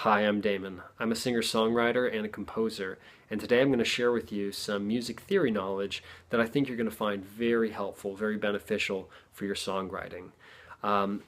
Hi, I'm Damen. I'm a singer-songwriter and a composer, and today I'm going to share with you some music theory knowledge that I think you're going to find very helpful, very beneficial for your songwriting.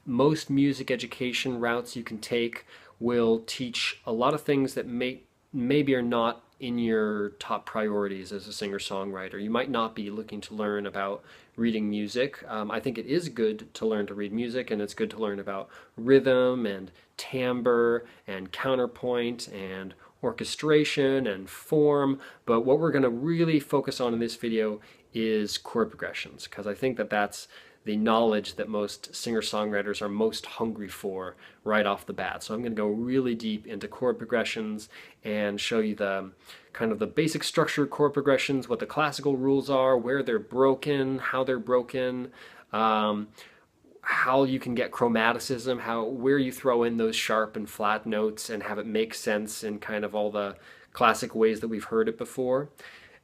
Most music education routes you can take will teach a lot of things that maybe are not in your top priorities as a singer-songwriter. You might not be looking to learn about reading music. I think it is good to learn to read music, and it's good to learn about rhythm and timbre and counterpoint and orchestration and form, but what we're going to really focus on in this video is chord progressions, because I think that that's the knowledge that most singer-songwriters are most hungry for right off the bat. So I'm going to go really deep into chord progressions and show you the kind of the basic structure of chord progressions, what the classical rules are, where they're broken, how they're broken, how you can get chromaticism, where you throw in those sharp and flat notes and have it make sense in kind of all the classic ways that we've heard it before.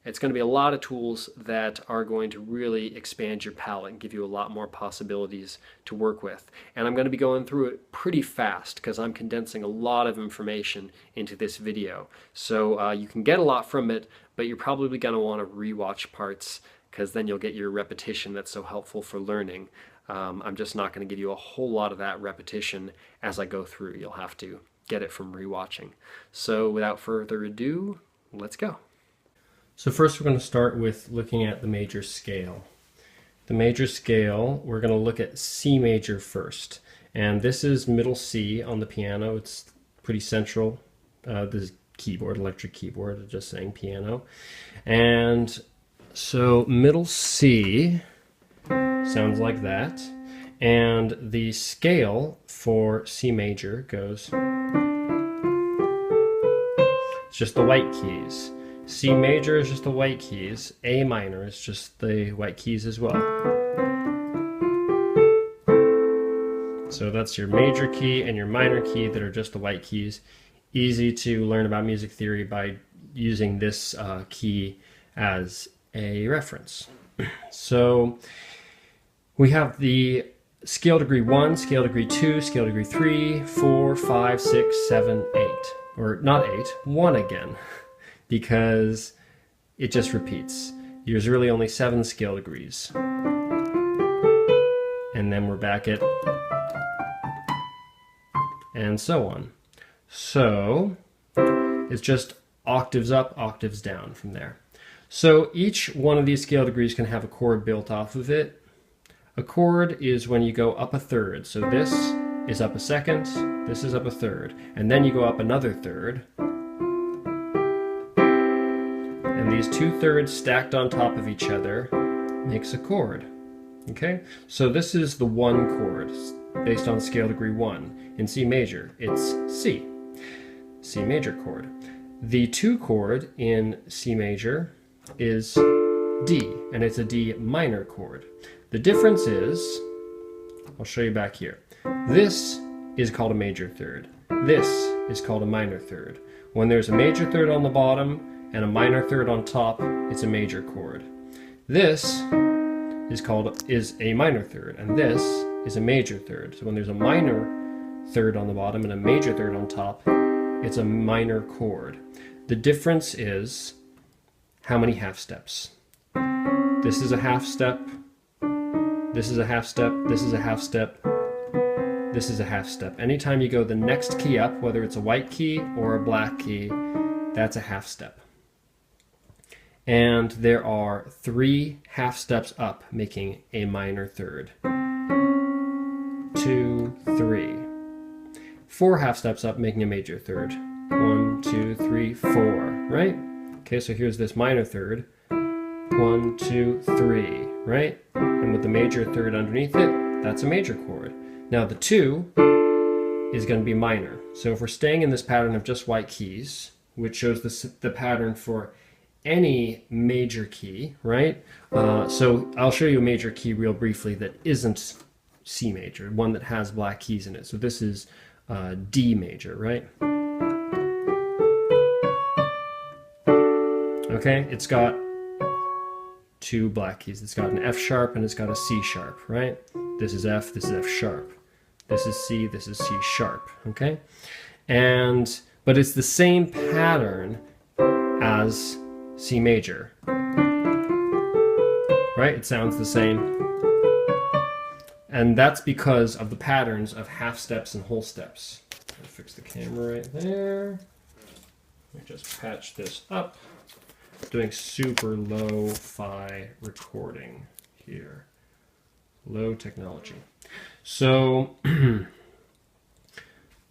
It's going to be a lot of tools that are going to really expand your palette and give you a lot more possibilities to work with. And I'm going to be going through it pretty fast because I'm condensing a lot of information into this video. So you can get a lot from it, but you're probably going to want to rewatch parts because then you'll get your repetition that's so helpful for learning. I'm just not going to give you a whole lot of that repetition as I go through. You'll have to get it from rewatching. So without further ado, let's go. So first we're going to start with looking at the major scale. The major scale, we're going to look at C major first. And this is middle C on the piano. It's pretty central. This is keyboard, electric keyboard, just saying piano. And so middle C sounds like that. And the scale for C major goes, it's just the white keys. C major is just the white keys, A minor is just the white keys as well. So that's your major key and your minor key that are just the white keys. Easy to learn about music theory by using this key as a reference. So we have the scale degree 1, scale degree 2, scale degree 3, 4, 5, 6, 7, 8. Or not 8, 1 again. Because it just repeats. There's really only 7 scale degrees. And then we're back at, and so on. So it's just octaves up, octaves down from there. So each one of these scale degrees can have a chord built off of it. A chord is when you go up a third. So this is up a second, this is up a third, and then you go up another third. And these 2/3 stacked on top of each other makes a chord. Okay? So this is the 1 chord based on scale degree 1. In C major, it's C. C major chord. The 2 chord in C major is D, and it's a D minor chord. The difference is, I'll show you back here. This is called a major third. This is called a minor third. When there's a major third on the bottom and a minor third on top, it's a major chord. This is a minor third, and this is a major third. So when there's a minor third on the bottom and a major third on top, it's a minor chord. The difference is how many half steps. This is a half step, this is a half step, this is a half step, this is a half step. Anytime you go the next key up, whether it's a white key or a black key, that's a half step. And there are 3 half steps up, making a minor third. 2, 3. 4 half steps up, making a major third. 1, 2, 3, 4, right? Okay, so here's this minor third. 1, 2, 3, right? And with the major third underneath it, that's a major chord. Now the 2 is going to be minor. So if we're staying in this pattern of just white keys, which shows the pattern for any major key, right? So I'll show you a major key real briefly that isn't C major, one that has black keys in it. So this is D major, right? Okay, it's got 2 black keys. It's got an F sharp and it's got a C sharp, right? This is F sharp. This is C, this is C sharp, okay? But it's the same pattern as C major, right? It sounds the same. And that's because of the patterns of half steps and whole steps. I'll fix the camera right there. Let me just patch this up. Doing super lo-fi recording here. Low technology. So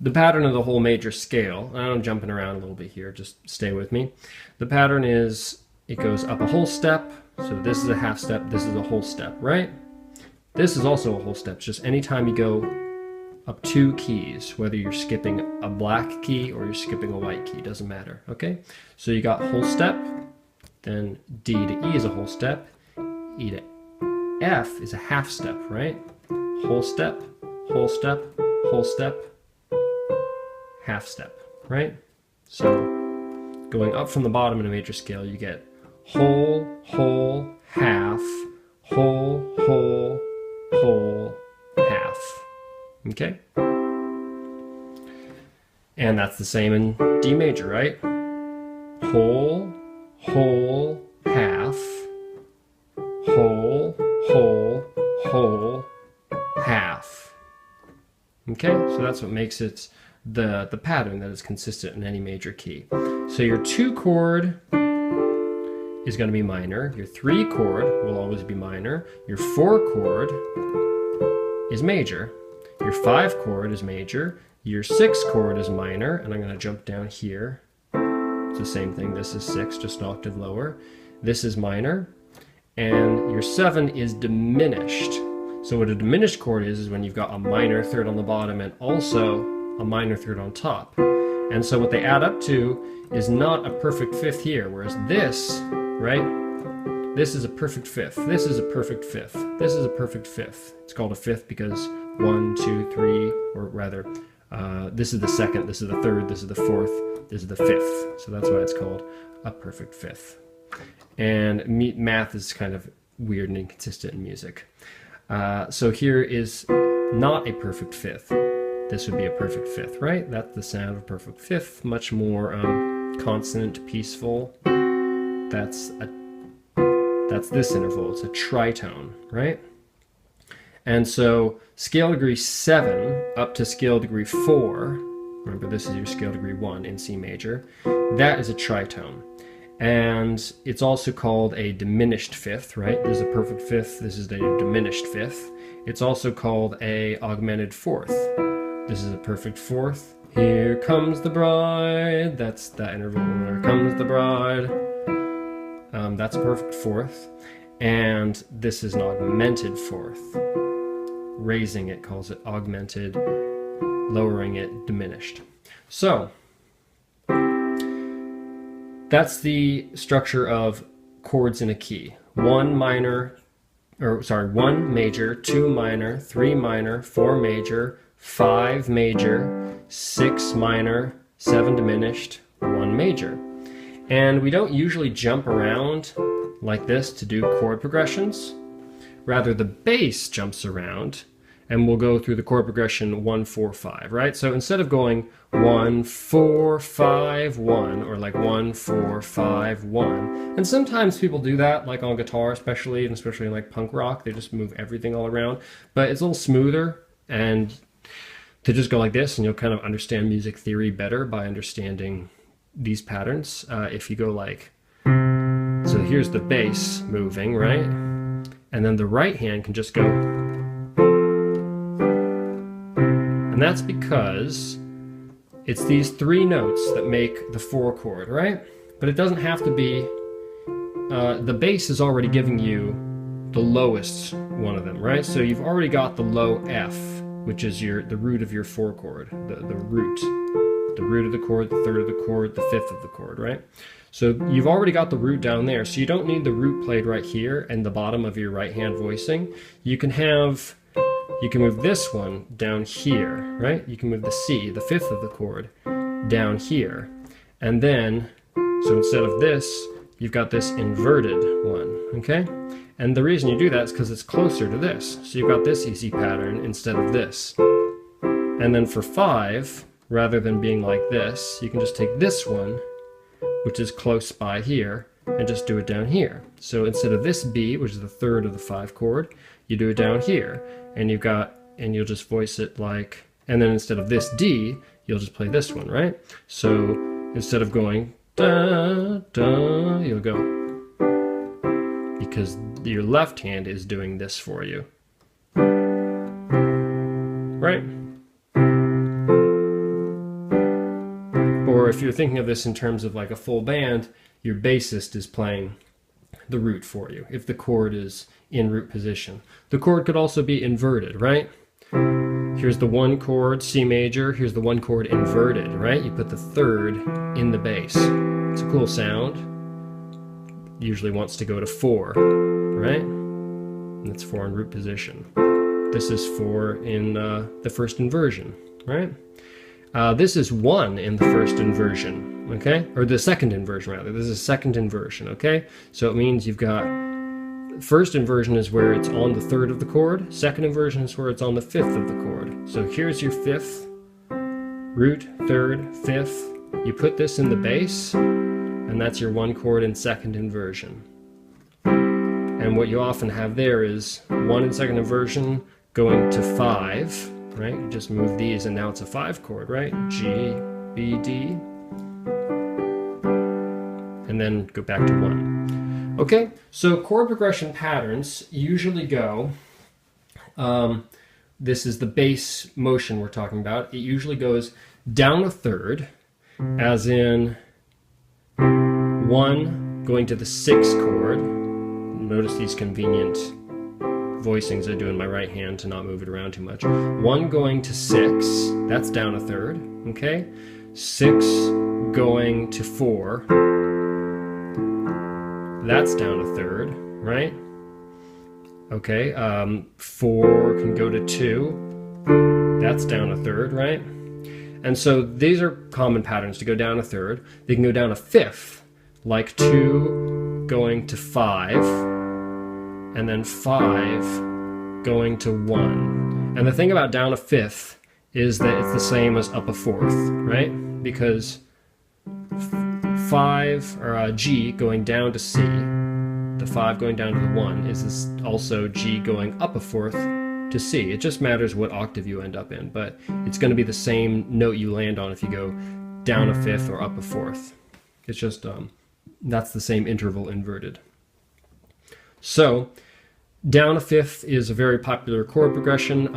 the pattern of the whole major scale, I'm jumping around a little bit here, just stay with me. The pattern is, it goes up a whole step, so this is a half step, this is a whole step, right? This is also a whole step, just anytime you go up 2 keys, whether you're skipping a black key or you're skipping a white key, doesn't matter, okay? So you got whole step, then D to E is a whole step, E to F is a half step, right? Whole step, whole step, whole step, half step, right? So going up from the bottom in a major scale, you get whole, whole, half, whole, whole, whole, half. Okay? And that's the same in D major, right? Whole, whole, half, whole, whole, whole, half. Okay? So that's what makes it the pattern that is consistent in any major key. So your 2 chord is going to be minor, your 3 chord will always be minor, your 4 chord is major, your 5 chord is major, your 6 chord is minor, and I'm going to jump down here. It's the same thing, this is 6, just an octave lower. This is minor, and your 7 is diminished. So what a diminished chord is when you've got a minor third on the bottom and also a minor third on top. And so what they add up to is not a perfect fifth here, whereas this, right? This is a perfect fifth. This is a perfect fifth. This is a perfect fifth. It's called a fifth because 1, 2, 3, or rather, this is the second, this is the third, this is the fourth, this is the fifth. So that's why it's called a perfect fifth. And math is kind of weird and inconsistent in music. So here is not a perfect fifth. This would be a perfect fifth, right? That's the sound of a perfect fifth, much more consonant, peaceful. That's this interval. It's a tritone, right? And so scale degree 7 up to scale degree 4, remember this is your scale degree 1 in C major, that is a tritone. And it's also called a diminished fifth, right? This is a perfect fifth, this is a diminished fifth. It's also called a augmented fourth. This is a perfect fourth. Here comes the bride. That's that interval. Here comes the bride. That's a perfect fourth. And this is an augmented fourth. Raising it calls it augmented. Lowering it diminished. So that's the structure of chords in a key. 1 major, 2 minor, 3 minor, 4 major, 5 major, 6 minor, 7 diminished, 1 major. And we don't usually jump around like this to do chord progressions. Rather, the bass jumps around and we'll go through the chord progression 1, 4, 5, right? So instead of going 1, 4, 5, 1, or like 1, 4, 5, 1, and sometimes people do that, like on guitar especially, and especially in like punk rock, they just move everything all around, but it's a little smoother, and to just go like this, and you'll kind of understand music theory better by understanding these patterns. If you go like, so here's the bass moving, right? And then the right hand can just go, and that's because it's these 3 notes that make the 4 chord, right? But it doesn't have to be, the bass is already giving you the lowest one of them, right? So you've already got the low F, which is the root of your 4 chord, the root of the chord, the third of the chord, the fifth of the chord, right? So you've already got the root down there, so you don't need the root played right here and the bottom of your right hand voicing. You can move this one down here, right? You can move the C, the fifth of the chord, down here. And then, so instead of this, you've got this inverted one, okay? And the reason you do that is because it's closer to this. So you've got this easy pattern instead of this. And then for 5, rather than being like this, you can just take this one, which is close by here, and just do it down here. So instead of this B, which is the third of the 5 chord, you do it down here, and you'll just voice it like, and then instead of this D, you'll just play this one, right? So instead of going da da, you'll go, because your left hand is doing this for you, right? Or if you're thinking of this in terms of like a full band, your bassist is playing the root for you if the chord is in root position. The chord could also be inverted, right? Here's the 1 chord, C major, here's the 1 chord inverted, right? You put the 3rd in the bass. It's a cool sound. Usually wants to go to 4, right? And it's 4 in root position. This is 4 in the 1st inversion, right? This is 1 in the 1st inversion, okay? Or the 2nd inversion, rather. This is 2nd inversion, okay? So it means you've got 1st inversion is where it's on the 3rd of the chord. 2nd inversion is where it's on the 5th of the chord. So here's your 5th, root, 3rd, 5th. You put this in the bass, and that's your 1 chord in 2nd inversion. And what you often have there is 1 in 2nd inversion going to 5, right? You just move these, and now it's a 5 chord, right? G, B, D. And then go back to 1. Okay, so chord progression patterns usually go, this is the bass motion we're talking about. It usually goes down a 3rd, as in 1 going to the 6th chord. Notice these convenient voicings I do in my right hand to not move it around too much. 1 going to 6, that's down a 3rd, okay? 6 going to 4, that's down a 3rd, right? Okay, 4 can go to 2, that's down a 3rd, right? And so these are common patterns to go down a 3rd. They can go down a 5th, like 2 going to 5, and then 5 going to 1. And the thing about down a 5th is that it's the same as up a 4th, right? Because 5, or G going down to C, the 5 going down to the 1 is also G going up a 4th to C. It just matters what octave you end up in, but it's going to be the same note you land on if you go down a 5th or up a 4th. It's just, that's the same interval inverted. So, down a 5th is a very popular chord progression.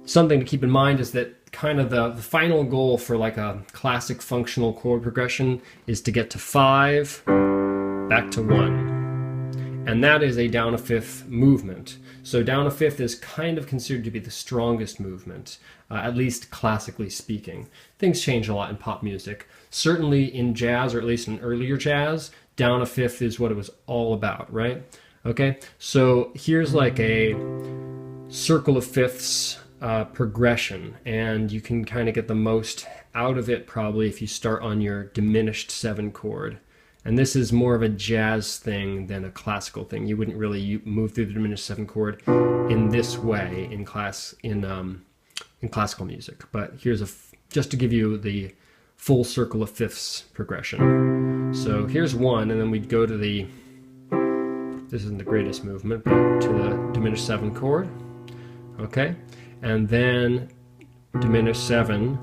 Something to keep in mind is that kind of the final goal for like a classic functional chord progression is to get to 5, back to 1. And that is a down a 5th movement. So down a 5th is kind of considered to be the strongest movement, at least classically speaking. Things change a lot in pop music. Certainly in jazz, or at least in earlier jazz, down a 5th is what it was all about, right? Okay, so here's like a circle of fifths progression, and you can kind of get the most out of it probably if you start on your diminished 7 chord. And this is more of a jazz thing than a classical thing. You wouldn't really move through the diminished 7 chord in this way in classical music. But here's just to give you the full circle of fifths progression. So here's 1, and then we'd go to the, this isn't the greatest movement, but to the diminished 7 chord. Okay, and then diminished 7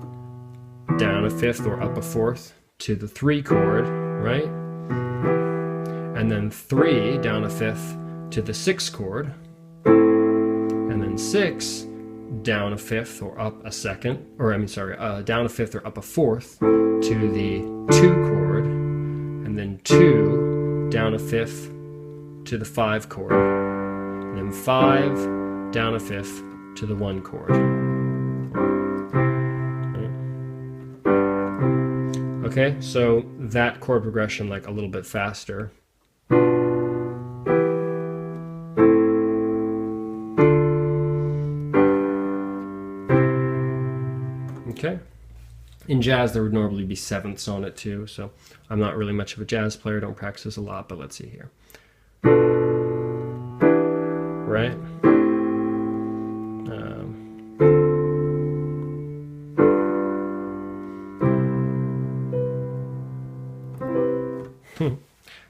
down a 5th or up a 4th to the 3 chord, right? And then 3 down a 5th to the 6 chord, and then 6 down a 5th or up a 2nd, or down a 5th or up a 4th to the 2 chord, and then 2 down a 5th to the 5 chord, and then 5 down a 5th to the 1 chord. Okay, so that chord progression like a little bit faster. Okay. In jazz there would normally be 7ths on it too, so I'm not really much of a jazz player, don't practice this a lot, but let's see here. Right?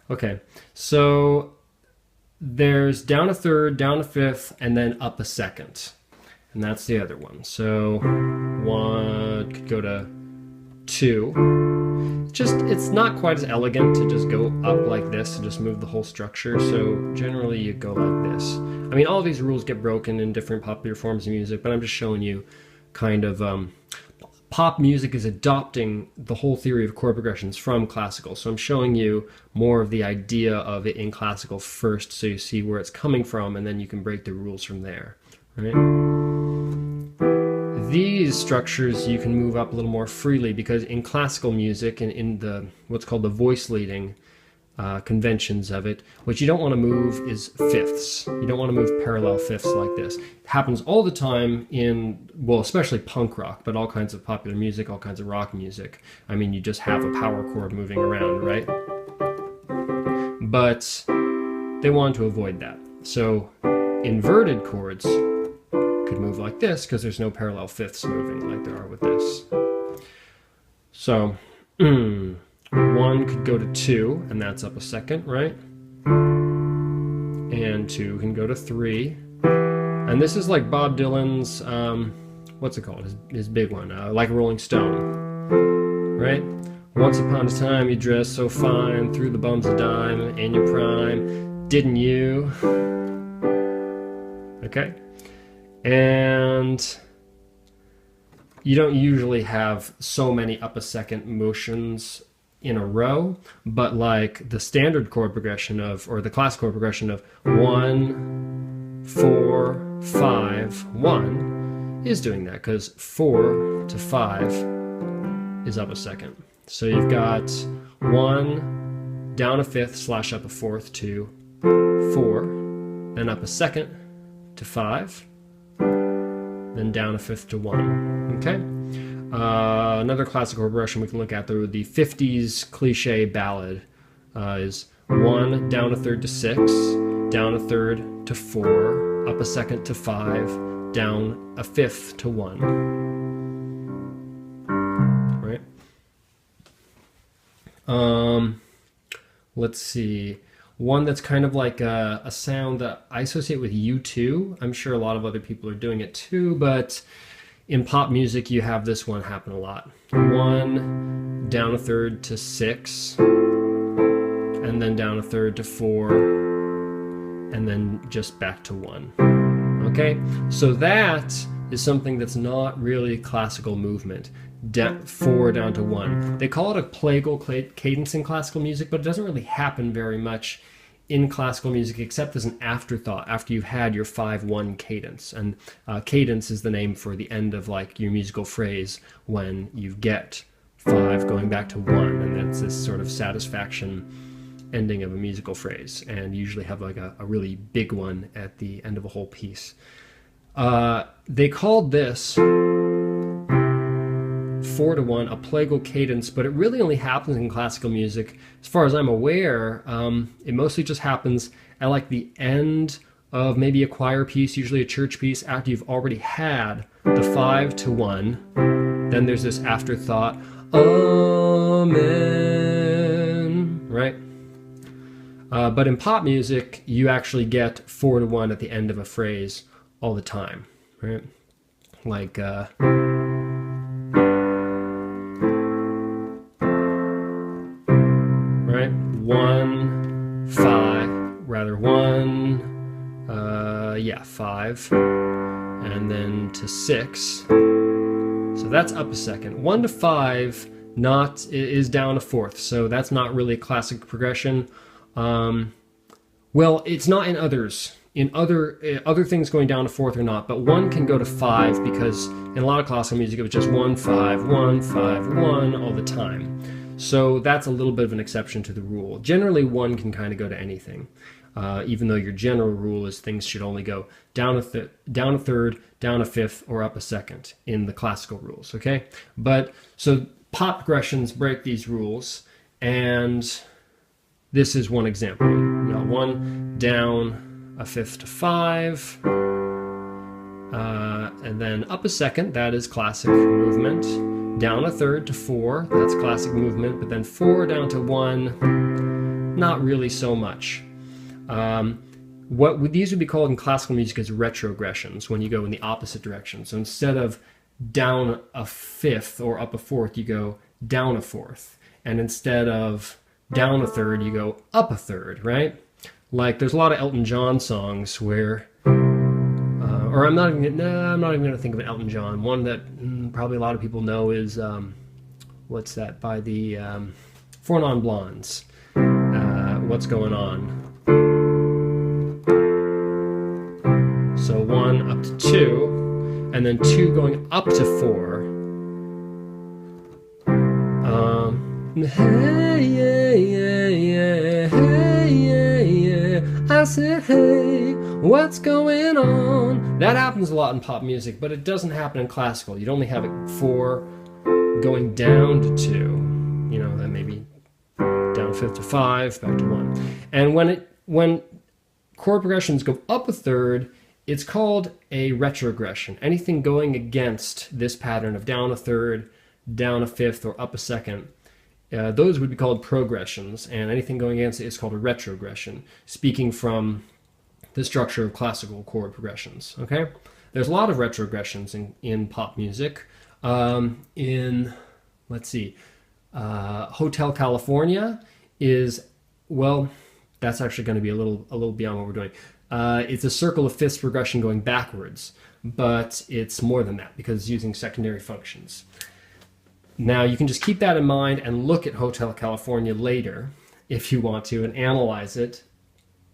Okay, so there's down a third, down a fifth, and then up a second. And that's the other one. So one could go to two. It's not quite as elegant to just go up like this and just move the whole structure. So generally you go like this. I mean, all these rules get broken in different popular forms of music, but I'm just showing you kind of pop music is adopting the whole theory of chord progressions from classical. So I'm showing you more of the idea of it in classical first, so you see where it's coming from, and then you can break the rules from there. Right? These structures you can move up a little more freely, because in classical music and in the what's called the voice leading conventions of it, what you don't want to move is fifths. You don't want to move parallel fifths like this. It happens all the time in, well, especially punk rock, but all kinds of popular music, all kinds of rock music. I mean, you just have a power chord moving around, right? But they want to avoid that. So inverted chords could move like this because there's no parallel fifths moving like there are with this. So one could go to two, and that's up a second, right? And two can go to three. And this is like Bob Dylan's, what's it called? His big one, Like a Rolling Stone, right? Once upon a time you dressed so fine, through the bums of dime in your prime, didn't you? Okay? And you don't usually have so many up a second motions in a row, but like the standard chord progression of, or the classic chord progression of 1, 4, 5, 1 is doing that, because 4 to 5 is up a second. So you've got 1, down a fifth slash up a fourth to 4, then up a second to 5, then down a fifth to 1. Okay? Another classical progression we can look at, the 50s cliche ballad, is 1, down a third to 6, down a third to 4, up a second to 5, down a fifth to 1. Right? Let's see. One that's kind of like a sound that I associate with U2. I'm sure a lot of other people are doing it too, but in pop music you have this one happen a lot. 1, down a third to 6, and then down a third to 4, and then just back to 1. Okay? So that is something that's not really classical movement. 4 down to 1. They call it a plagal cadence in classical music, but it doesn't really happen very much in classical music except as an afterthought after you've had your 5-1 cadence. And cadence is the name for the end of like your musical phrase when you get 5 going back to 1, and that's this sort of satisfaction ending of a musical phrase, and usually have like a really big one at the end of a whole piece. They called this 4 to 1 a plagal cadence, but it really only happens in classical music. As far as I'm aware, it mostly just happens at like the end of maybe a choir piece, usually a church piece, after you've already had the 5 to 1. Then there's this afterthought, Amen, right? But in pop music, you actually get 4 to 1 at the end of a phrase all the time, right? Like, right? 1, 5, rather 1, 5, and then to 6. So that's up a second. 1 to 5 is down a fourth, so that's not really a classic progression. Well, it's not in others. In other things going down a fourth or not, but 1 can go to 5 because in a lot of classical music it was just 1, 5, 1, 5, 1 all the time. So that's a little bit of an exception to the rule. Generally 1 can kind of go to anything, even though your general rule is things should only go down a third, down a fifth, or up a second in the classical rules, okay? But so pop progressions break these rules, and this is one example. You got 1 down a fifth to 5, and then up a second, that is classic movement. Down a third to 4, that's classic movement, but then 4 down to 1, not really so much. These would be called in classical music as retrogressions, when you go in the opposite direction. So instead of down a fifth or up a fourth, you go down a fourth. And instead of down a third, you go up a third, right? Like there's a lot of Elton John songs where, or I'm not even going to think of an Elton John. One that probably a lot of people know is, what's that, by the Four Non Blondes. What's Going On? So 1 up to 2, and then 2 going up to 4. Hey, yeah, yeah, yeah, hey, yeah, yeah. I said, hey, what's going on? That happens a lot in pop music, but it doesn't happen in classical. You'd only have it 4 going down to 2. You know, then maybe down fifth to 5, back to 1. And when chord progressions go up a third, it's called a retrogression. Anything going against this pattern of down a third, down a fifth, or up a second, those would be called progressions, and anything going against it is called a retrogression, speaking from the structure of classical chord progressions. Okay, there's a lot of retrogressions in pop music. Let's see, Hotel California is, well, that's actually going to be a little beyond what we're doing. It's a circle of fifths progression going backwards, but it's more than that because it's using secondary functions. Now you can just keep that in mind and look at Hotel California later if you want to and analyze it.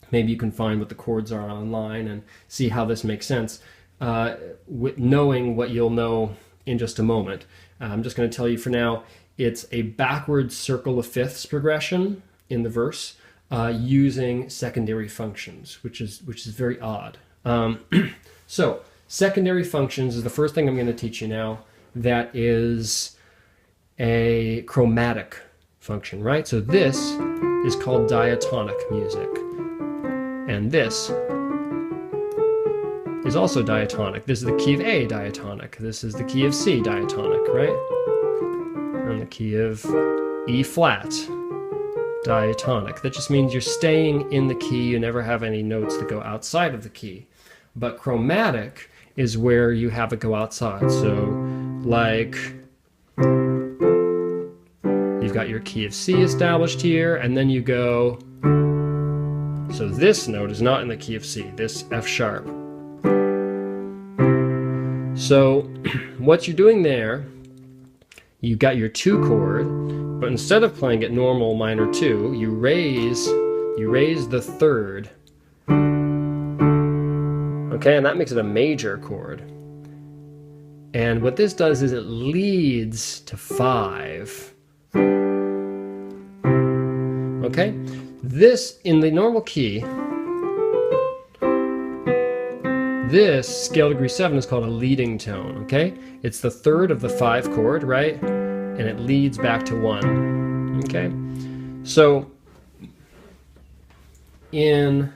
Maybe you can find what the chords are online and see how this makes sense, knowing what you'll know in just a moment. I'm just going to tell you for now, it's a backwards circle of fifths progression in the verse, using secondary functions, which is very odd. So secondary functions is the first thing I'm going to teach you now. That is a chromatic function, right? So this is called diatonic music, and this is also diatonic. This is the key of A diatonic. This is the key of C diatonic, right? And the key of E flat diatonic. That just means you're staying in the key. You never have any notes that go outside of the key. But chromatic is where you have it go outside. So like you've got your key of C established here, and then you go, so this note is not in the key of C, this F sharp. So what you're doing there, you've got your 2 chord, but instead of playing it normal minor 2, you raise the third. Okay, and that makes it a major chord. And what this does is it leads to 5. Okay, this in the normal key, this scale degree 7 is called a leading tone. Okay, it's the third of the 5 chord, right? And it leads back to 1. Okay, so in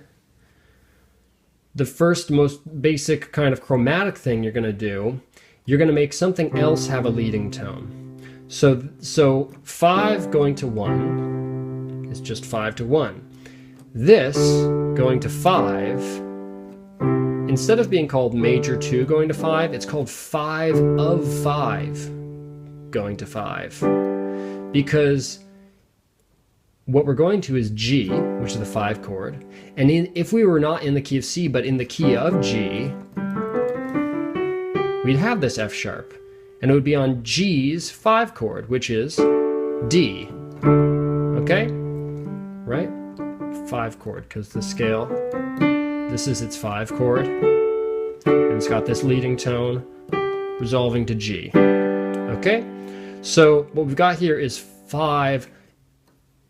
the first most basic kind of chromatic thing you're going to do, you're going to make something else have a leading tone. So 5 going to 1 is just 5 to 1. This going to 5, instead of being called major 2 going to 5, it's called 5 of 5 going to 5. Because what we're going to is G, which is the 5 chord. And if we were not in the key of C, but in the key of G, we'd have this F sharp. And it would be on G's 5 chord, which is D. Okay? Right? 5 chord, because the scale, this is its 5 chord. And it's got this leading tone resolving to G. Okay? So what we've got here is 5.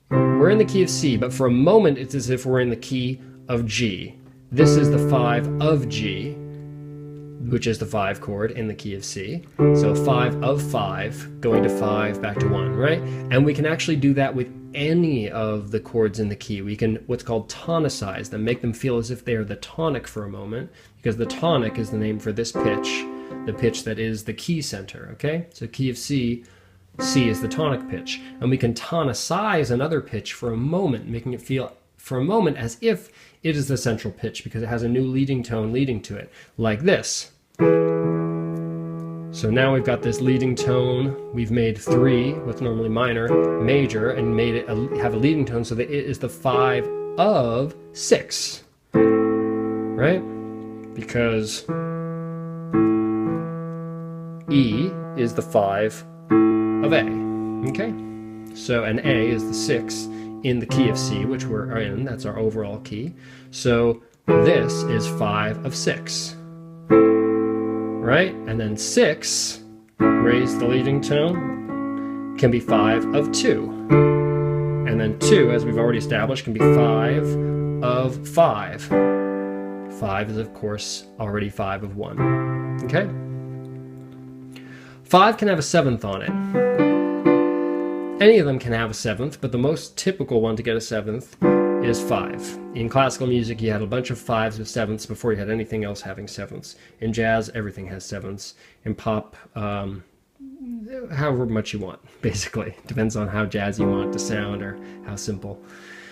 We're in the key of C, but for a moment it's as if we're in the key of G. This is the 5 of G, which is the 5 chord in the key of C. So 5 of 5 going to 5 back to 1, right? And we can actually do that with any of the chords in the key. We can what's called tonicize them, make them feel as if they are the tonic for a moment, because the tonic is the name for this pitch, the pitch that is the key center, okay? So key of C, C is the tonic pitch. And we can tonicize another pitch for a moment, making it feel for a moment as if it is the central pitch because it has a new leading tone leading to it, like this. So now we've got this leading tone. We've made 3, what's normally minor, major, and made it have a leading tone so that it is the 5 of 6, right? Because E is the 5 of A, okay? So an A is the 6 in the key of C, which we're in, that's our overall key. So this is 5 of 6. Right? And then 6, raise the leading tone, can be 5 of 2. And then 2, as we've already established, can be 5 of 5. 5 is, of course, already 5 of 1. Okay? 5 can have a 7th on it. Any of them can have a 7th, but the most typical one to get a 7th is 5. In classical music, you had a bunch of 5s with 7ths before you had anything else having 7ths. In jazz, everything has 7ths. In pop, however much you want, basically. Depends on how jazzy you want it to sound or how simple.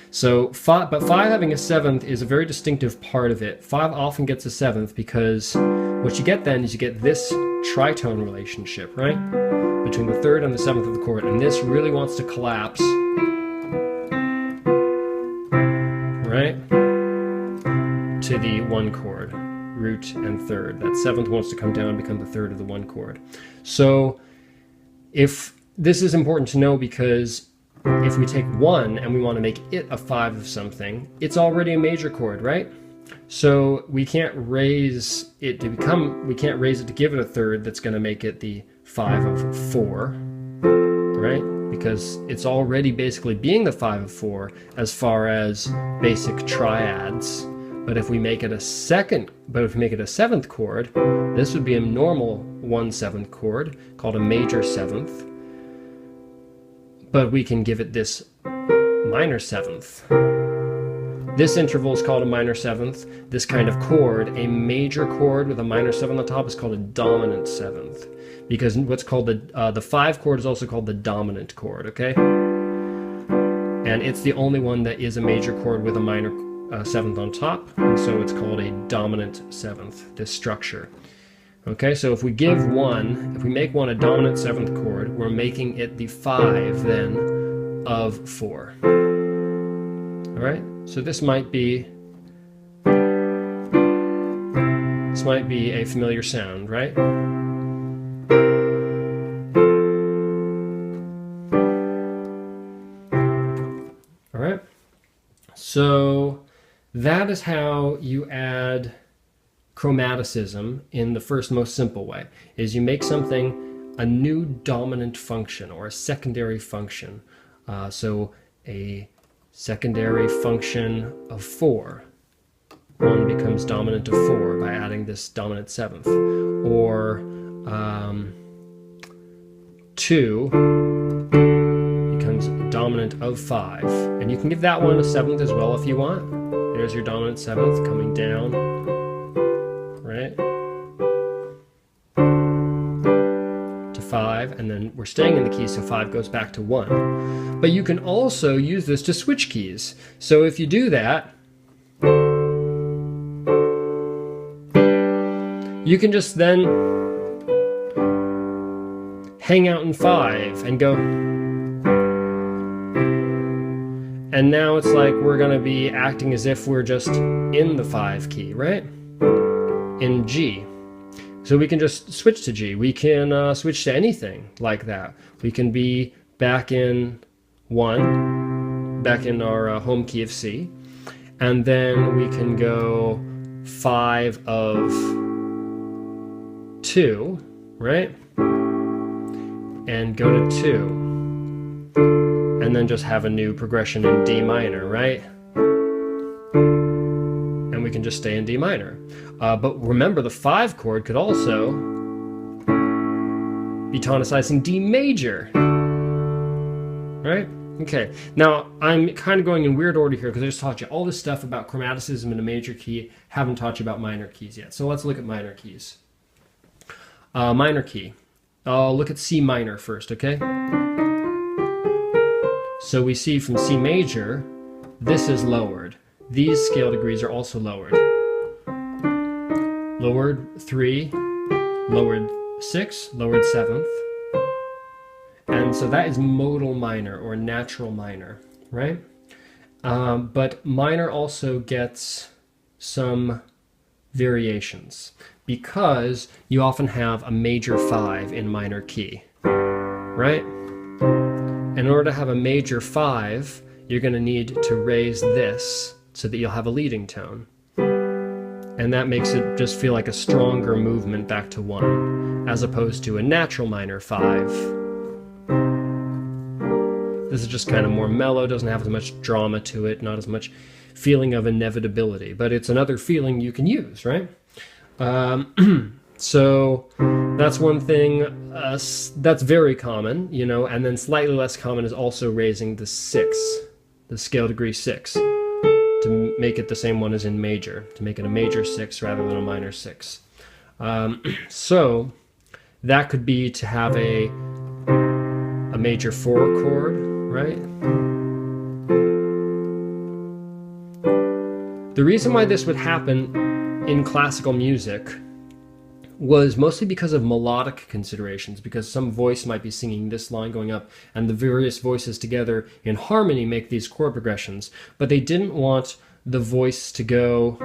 So, but 5 having a 7th is a very distinctive part of it. 5 often gets a 7th because what you get then is you get this tritone relationship, right? Between the 3rd and the 7th of the chord, and this really wants to collapse, right, to the 1 chord, root and 3rd. That 7th wants to come down and become the 3rd of the 1 chord. So if this is important to know because if we take 1 and we want to make it a 5 of something, it's already a major chord, right? So we can't raise it to become, we can't raise it to give it a 3rd that's going to make it the 5 of 4, right? Because it's already basically being the 5 of 4 as far as basic triads. But if we make it a 7th chord, this would be a normal 1/7 chord called a major 7th. But we can give it this minor 7th. This interval is called a minor 7th. This kind of chord, a major chord with a minor 7 on the top, is called a dominant 7th. Because what's called the 5 chord is also called the dominant chord, okay? And it's the only one that is a major chord with a minor 7th on top, and so it's called a dominant 7th, this structure. Okay, so if we give 1, if we make 1 a dominant 7th chord, we're making it the 5 then of 4. Alright, so this might be a familiar sound, right? Alright, so that is how you add chromaticism in the first most simple way, is you make something a new dominant function or a secondary function. So a secondary function of 4. 1 becomes dominant of 4 by adding this dominant 7th. Or 2 becomes dominant of 5. And you can give that one a 7th as well if you want. There's your dominant 7th coming down, right, to 5, and then we're staying in the key, so 5 goes back to 1. But you can also use this to switch keys. So if you do that, you can just then hang out in 5 and go, and now it's like we're going to be acting as if we're just in the 5 key, right? In G. So we can just switch to G. We can switch to anything like that. We can be back in 1, back in our home key of C, and then we can go 5 of 2, right? And go to 2. And then just have a new progression in D minor, right? And we can just stay in D minor. But remember, the 5 chord could also be tonicizing D major, right? Okay, now I'm kind of going in weird order here because I just taught you all this stuff about chromaticism in a major key, haven't taught you about minor keys yet. So let's look at minor keys. Minor key. I'll look at C minor first, okay? So we see from C major, this is lowered. These scale degrees are also lowered. Lowered 3, lowered 6, lowered 7th. And so that is modal minor or natural minor, right? But minor also gets some variations because you often have a major 5 in minor key, right? In order to have a major 5, you're going to need to raise this so that you'll have a leading tone. And that makes it just feel like a stronger movement back to 1, as opposed to a natural minor 5. This is just kind of more mellow, doesn't have as much drama to it, not as much feeling of inevitability, but it's another feeling you can use, right? So that's one thing that's very common, you know, and then slightly less common is also raising the 6, the scale degree 6, to make it the same one as in major, to make it a major 6 rather than a minor 6. So that could be to have a major 4 chord, right? The reason why this would happen in classical music was mostly because of melodic considerations, because some voice might be singing this line going up, and the various voices together in harmony make these chord progressions, but they didn't want the voice to go...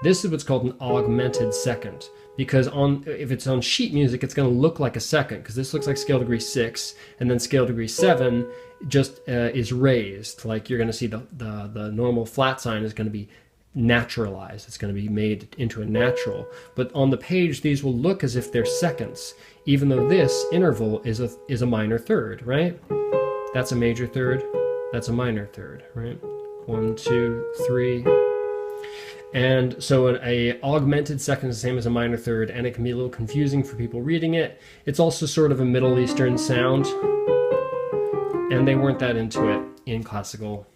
This is what's called an augmented second, because if it's on sheet music, it's going to look like a second, because this looks like scale degree 6, and then scale degree 7 just is raised. Like you're going to see the normal flat sign is going to be naturalized. It's going to be made into a natural. But on the page, these will look as if they're seconds, even though this interval is a minor third, right? That's a major third. That's a minor third, right? 1, 2, 3. And so an augmented second is the same as a minor third, and it can be a little confusing for people reading it. It's also sort of a Middle Eastern sound, and they weren't that into it in classical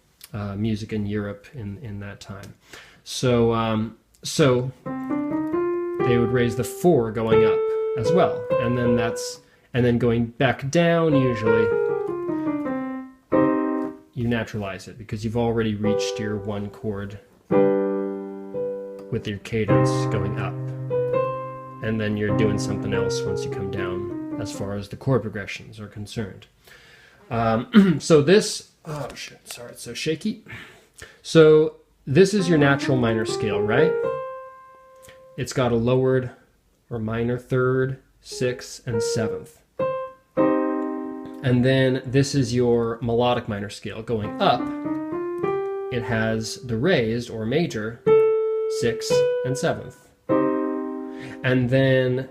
music in Europe in that time. So so they would raise the 4 going up as well, and then going back down. Usually you naturalize it because you've already reached your 1 chord with your cadence going up, and then you're doing something else once you come down as far as the chord progressions are concerned. So this, oh shit, sorry, it's so shaky. So this is your natural minor scale, right? It's got a lowered or minor third, 6th, and 7th. And then this is your melodic minor scale. Going up, it has the raised or major 6th and 7th. And then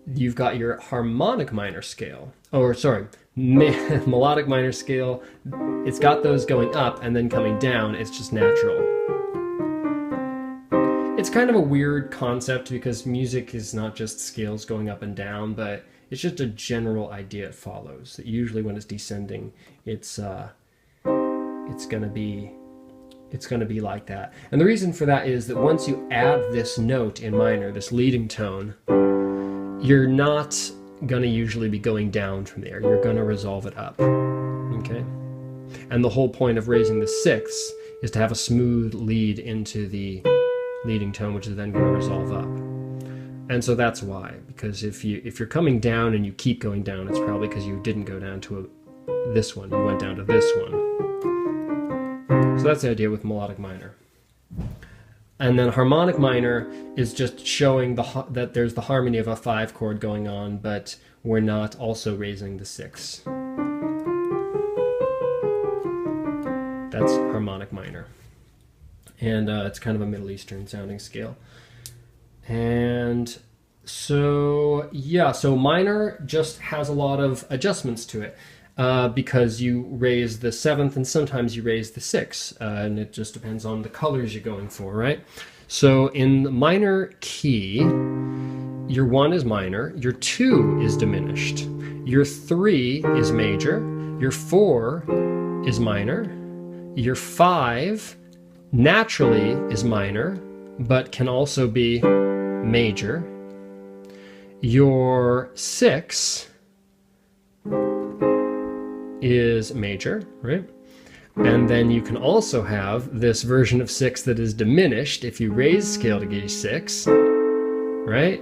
you've got your harmonic minor scale, or sorry, melodic minor scale. It's got those going up and then coming down. It's just natural. It's kind of a weird concept because music is not just scales going up and down, but it's just a general idea it follows. That usually when it's descending, it's gonna be like that. And the reason for that is that once you add this note in minor, this leading tone, you're not going to usually be going down from there. You're going to resolve it up. Okay? And the whole point of raising the 6th is to have a smooth lead into the leading tone, which is then going to resolve up. And so that's why, because if you're coming down and you keep going down, it's probably because you didn't go down to this one. You went down to this one. So that's the idea with melodic minor. And then harmonic minor is just showing that there's the harmony of a 5 chord going on, but we're not also raising the 6. That's harmonic minor. And it's kind of a Middle Eastern sounding scale. And so, yeah, so minor just has a lot of adjustments to it. Because you raise the 7th and sometimes you raise the 6th, and it just depends on the colors you're going for, right? So in the minor key, your 1 is minor, your 2 is diminished, your 3 is major, your 4 is minor, your 5 naturally is minor, but can also be major. Your 6 is major, right? And then you can also have this version of 6 that is diminished if you raise scale to gauge 6, right?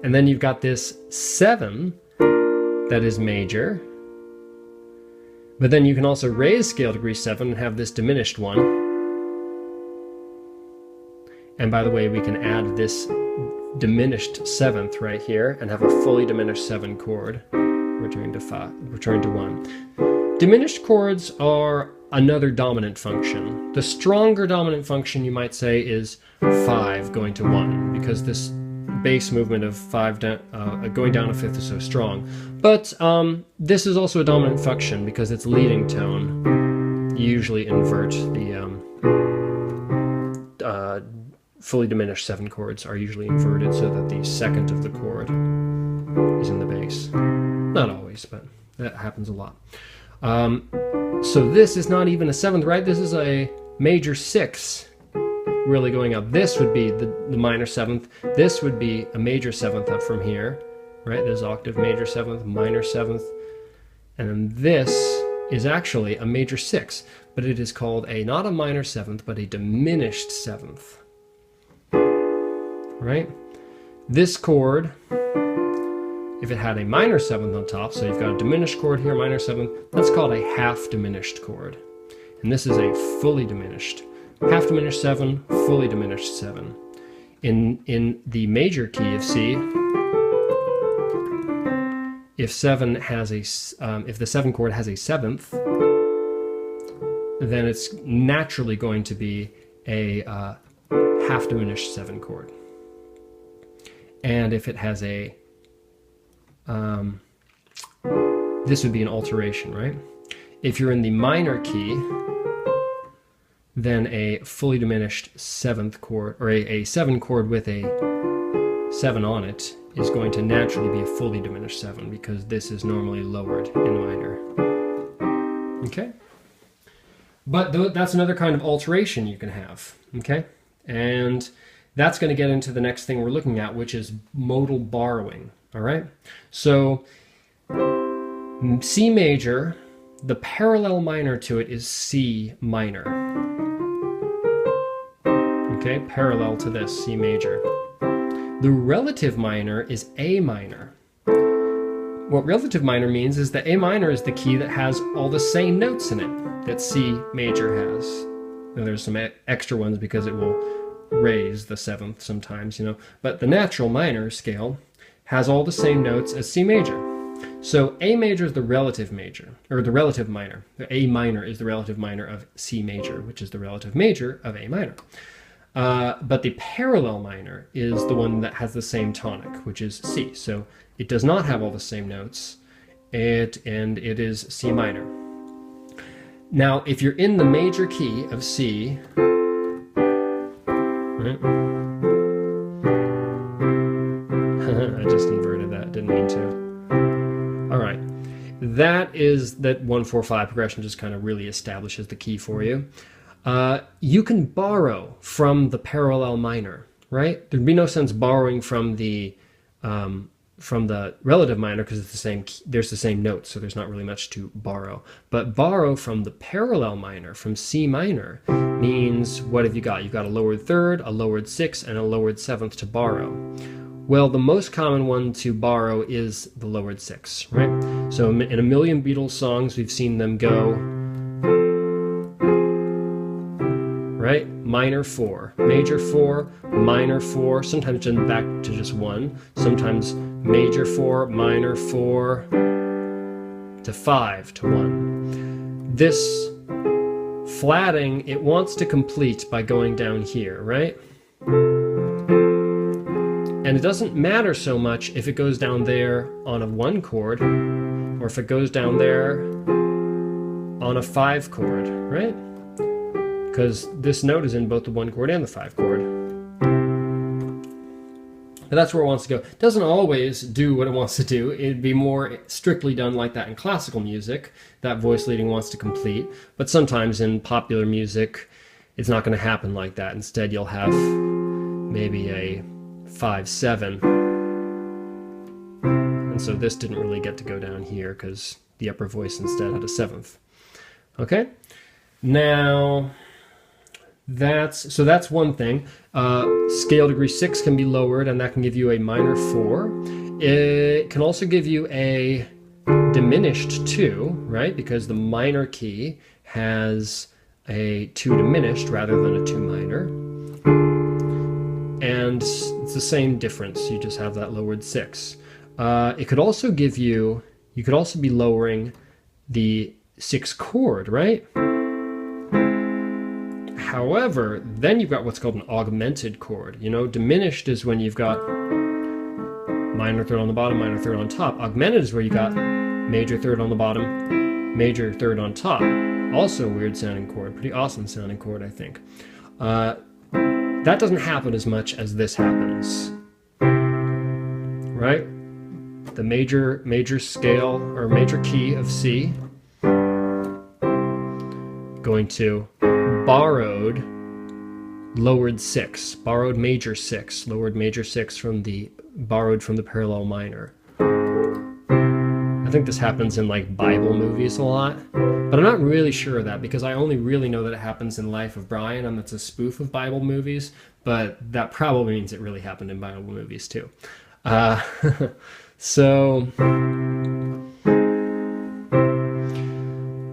And then you've got this 7 that is major. But then you can also raise scale to degree 7 and have this diminished one. And by the way, we can add this diminished 7th right here and have a fully diminished 7 chord, returning to 1. Diminished chords are another dominant function. The stronger dominant function, you might say, is 5 going to 1, because this bass movement of 5 going down a fifth is so strong. But this is also a dominant function because its leading tone. You usually invert the fully diminished 7 chords are usually inverted so that the second of the chord is in the bass. Not always, but that happens a lot. So this is not even a 7th, right? This is a major 6 really going up. This would be the minor 7th. This would be a major 7th up from here, right? There's octave, major 7th, minor 7th. And then this is actually a major 6, but it is called not a minor 7th, but a diminished 7th, right? This chord, if it had a minor 7th on top, so you've got a diminished chord here, minor 7th, that's called a half diminished chord. And this is a fully diminished. Half diminished 7, fully diminished 7. In the major key of C, if the 7 chord has a 7th, then it's naturally going to be a half diminished 7 chord. And if it has a this would be an alteration, right? If you're in the minor key, then a fully diminished 7th chord, or a 7 chord with a 7 on it, is going to naturally be a fully diminished 7 because this is normally lowered in minor. Okay? But that's another kind of alteration you can have. Okay? And that's going to get into the next thing we're looking at, which is modal borrowing. All right? So C major, the parallel minor to it is C minor. Okay, parallel to this, C major. The relative minor is A minor. What relative minor means is that A minor is the key that has all the same notes in it that C major has. Now, there's some extra ones because it will raise the 7th sometimes, you know. But the natural minor scale has all the same notes as C major. So A major is the relative major, or the relative minor. A minor is the relative minor of C major, which is the relative major of A minor. But the parallel minor is the one that has the same tonic, which is C. So it does not have all the same notes, and it is C minor. Now, if you're in the major key of C, right? I just inverted that, didn't mean to. All right, that 1-4-5 progression just kind of really establishes the key for you. You can borrow from the parallel minor, right? There'd be no sense borrowing from the relative minor because it's the same. There's the same notes, so there's not really much to borrow. But borrow from the parallel minor, from C minor, means what have you got? You've got a lowered 3rd, a lowered 6th, and a lowered 7th to borrow. Well, the most common one to borrow is the lowered 6, right? So in a million Beatles songs, we've seen them go, right? Minor 4, major 4, minor 4, sometimes back to just 1, sometimes major 4, minor 4, to 5 to 1. This flatting, it wants to complete by going down here, right? And it doesn't matter so much if it goes down there on a 1 chord, or if it goes down there on a 5 chord, right? Because this note is in both the 1 chord and the 5 chord. But that's where it wants to go. It doesn't always do what it wants to do. It'd be more strictly done like that in classical music. That voice leading wants to complete. But sometimes in popular music, it's not going to happen like that. Instead, you'll have maybe a 5-7, and so this didn't really get to go down here because the upper voice instead had a seventh. Okay, now that's one thing. Scale degree 6 can be lowered, and that can give you a minor 4. It can also give you a diminished 2, right? Because the minor key has a 2 diminished rather than a 2 minor. And it's the same difference, you just have that lowered 6. It could also give you could also be lowering the 6 chord, right? However, then you've got what's called an augmented chord. You know, diminished is when you've got minor third on the bottom, minor third on top. Augmented is where you got major third on the bottom, major third on top. Also a weird sounding chord, pretty awesome sounding chord, I think. That doesn't happen as much as this happens, right? The major scale or major key of C going to borrowed lowered 6, borrowed major 6, lowered major 6 from the borrowed from the parallel minor. I think this happens in like Bible movies a lot, but I'm not really sure of that because I only really know that it happens in Life of Brian, and that's a spoof of Bible movies, but that probably means it really happened in Bible movies too.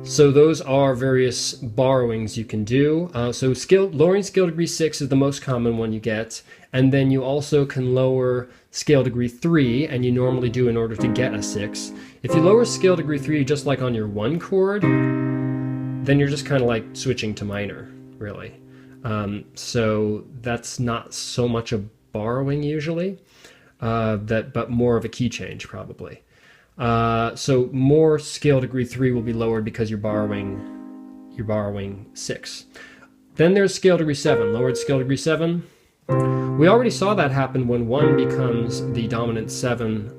So those are various borrowings you can do. So lowering scale degree 6 is the most common one you get, and then you also can lower scale degree 3, and you normally do in order to get a 6. If you lower scale degree 3 just like on your 1 chord, then you're just kind of like switching to minor, really. So that's not so much a borrowing usually, but more of a key change probably. So more scale degree 3 will be lowered because you're borrowing 6. Then there's scale degree 7, lowered scale degree 7. We already saw that happen when 1 becomes the dominant 7,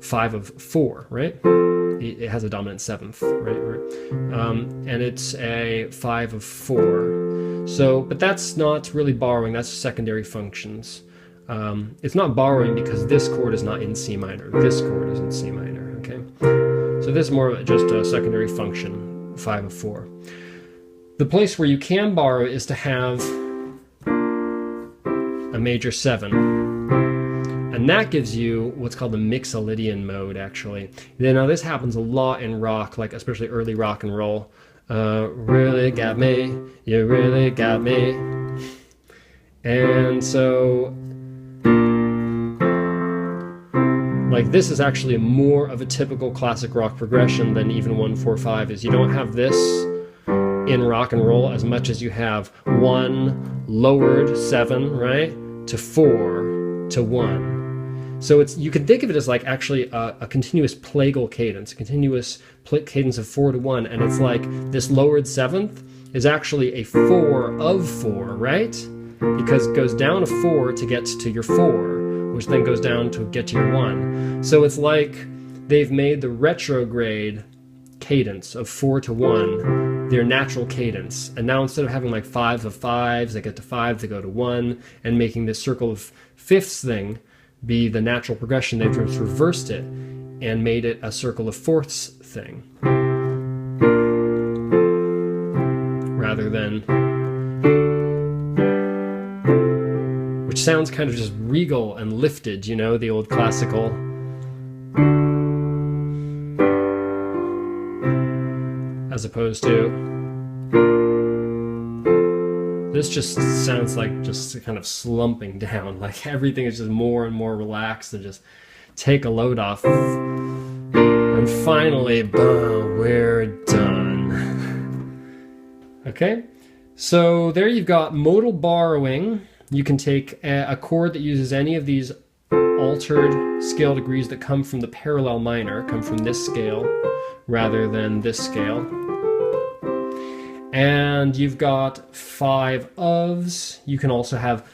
5 of 4, right? It has a dominant 7th, right? And it's a 5 of 4. So, but that's not really borrowing, that's secondary functions. It's not borrowing because this chord is not in C minor. This chord is in C minor, okay? So this is more of just a secondary function, 5 of 4. The place where you can borrow is to have a major 7. And that gives you what's called the Mixolydian mode, actually. Now this happens a lot in rock, like especially early rock and roll. Really got me, you really got me. And so like this is actually more of a typical classic rock progression than even 1-4-5 is. You don't have this in rock and roll as much as you have 1 lowered 7, right, to 4 to 1. So you can think of it as like actually a continuous plagal cadence, a continuous cadence of 4 to 1, and it's like this lowered 7th is actually a 4 of 4, right? Because it goes down a 4 to get to your 4, which then goes down to get to your 1. So it's like they've made the retrograde cadence of 4 to 1 their natural cadence. And now instead of having like 5 of 5s, they get to 5, they go to 1, and making this circle of fifths thing be the natural progression, they've just reversed it and made it a circle of fourths thing. Rather than, which sounds kind of just regal and lifted, you know, the old classical. As opposed to, this just sounds like just kind of slumping down, like everything is just more and more relaxed and just take a load off. And finally, boom, we're done. Okay, so there you've got modal borrowing. You can take a chord that uses any of these altered scale degrees that come from the parallel minor, come from this scale rather than this scale. And you've got 5 ofs. You can also have,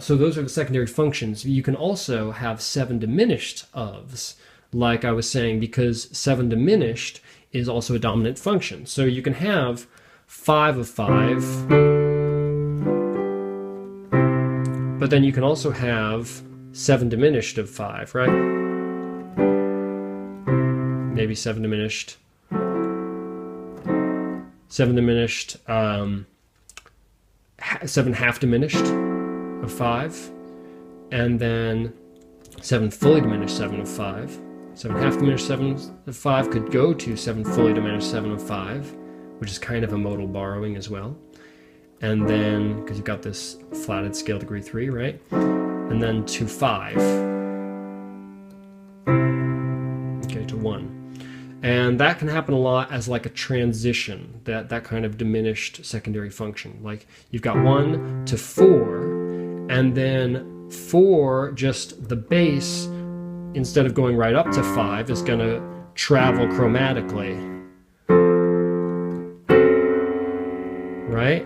so those are the secondary functions. You can also have 7 diminished ofs, like I was saying, because 7 diminished is also a dominant function. So you can have 5 of 5, but then you can also have 7 diminished of 5, right? maybe 7 diminished, 7 diminished, 7 half diminished of 5, and then 7 fully diminished 7 of 5. 7 half diminished 7 of 5 could go to 7 fully diminished 7 of 5, which is kind of a modal borrowing as well. And then, because you've got this flatted scale degree 3, right? And then to 5. Okay, to 1. And that can happen a lot as like a transition, that kind of diminished secondary function. Like you've got 1 to 4, and then 4, just the bass, instead of going right up to 5, is going to travel chromatically. Right?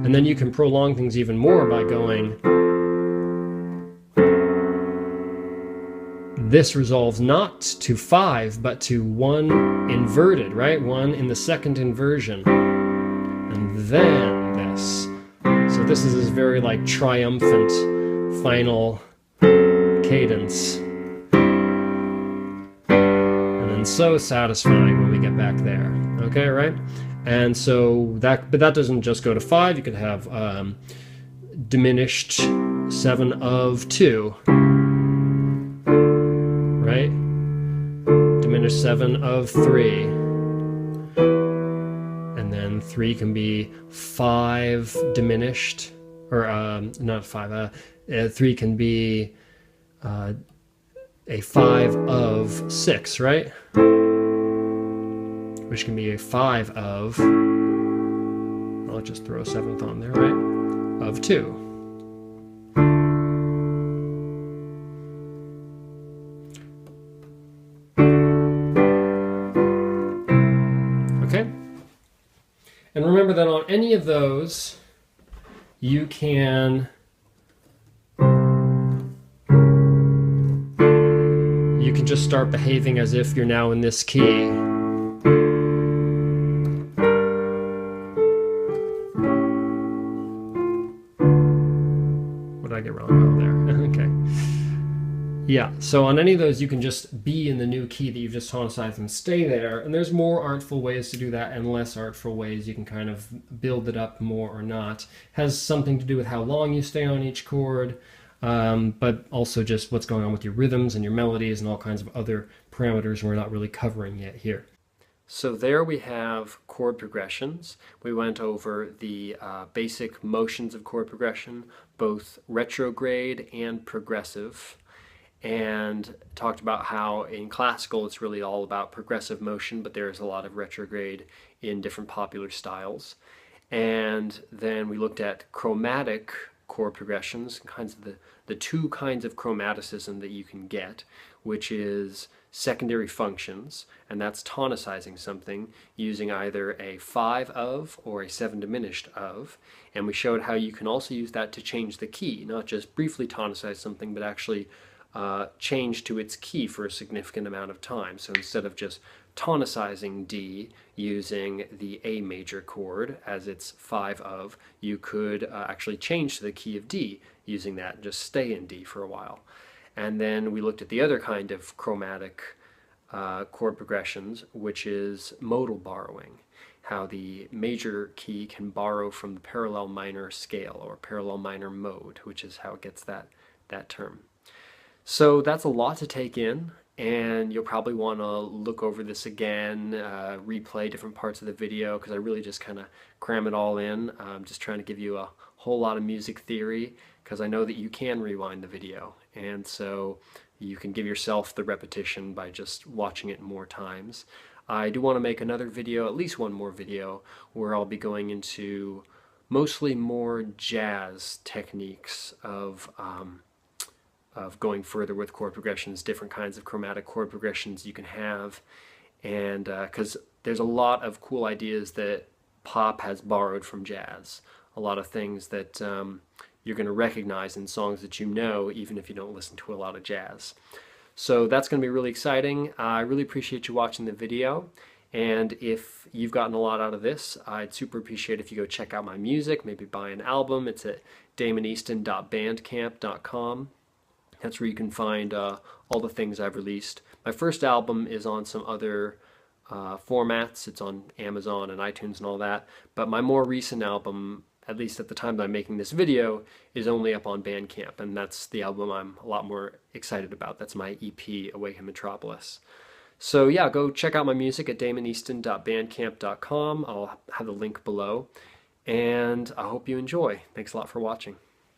And then you can prolong things even more by going, this resolves not to 5, but to 1 inverted, right? 1 in the second inversion. And then this. So this is this very like triumphant final cadence. And then so satisfying when we get back there. Okay, right? And so that, but that doesn't just go to 5. You could have diminished 7 of 2. Right? Diminished 7 of 3. And then 3 can be 5 diminished, or not 5, 3 can be a 5 of 6, right? Which can be a 5 of, I'll just throw a 7th on there, right? Of 2. Okay? And remember that on any of those, you can just start behaving as if you're now in this key. What did I get wrong? Oh, there. Okay. Yeah, so on any of those, you can just be in the new key that you've just tonicized and stay there. And there's more artful ways to do that and less artful ways. You can kind of build it up more or not. Has something to do with how long you stay on each chord, but also just what's going on with your rhythms and your melodies and all kinds of other parameters we're not really covering yet here. So there we have chord progressions. We went over the basic motions of chord progression, both retrograde and progressive, and talked about how in classical it's really all about progressive motion, but there's a lot of retrograde in different popular styles. And then we looked at chromatic chord progressions, kinds of the two kinds of chromaticism that you can get, which is secondary functions, and that's tonicizing something using either a 5 of or a 7 diminished of. And we showed how you can also use that to change the key, not just briefly tonicize something, but actually change to its key for a significant amount of time. So instead of just tonicizing D using the A major chord as its 5 of, you could actually change to the key of D using that and just stay in D for a while. And then we looked at the other kind of chromatic chord progressions, which is modal borrowing, how the major key can borrow from the parallel minor scale or parallel minor mode, which is how it gets that term. So that's a lot to take in, and you'll probably want to look over this again, replay different parts of the video, because I really just kind of cram it all in. I'm just trying to give you a whole lot of music theory, because I know that you can rewind the video, and so you can give yourself the repetition by just watching it more times. I do want to make another video, at least one more video, where I'll be going into mostly more jazz techniques of going further with chord progressions, different kinds of chromatic chord progressions you can have, and because there's a lot of cool ideas that pop has borrowed from jazz, a lot of things that you're going to recognize in songs that you know, even if you don't listen to a lot of jazz. So that's going to be really exciting. I really appreciate you watching the video, and if you've gotten a lot out of this, I'd super appreciate if you go check out my music, maybe buy an album. It's at dameneaston.bandcamp.com. That's where you can find all the things I've released. My first album is on some other formats. It's on Amazon and iTunes and all that. But my more recent album, at least at the time that I'm making this video, is only up on Bandcamp, and that's the album I'm a lot more excited about. That's my EP, Awaken Metropolis. So yeah, go check out my music at dameneaston.bandcamp.com. I'll have the link below, and I hope you enjoy. Thanks a lot for watching.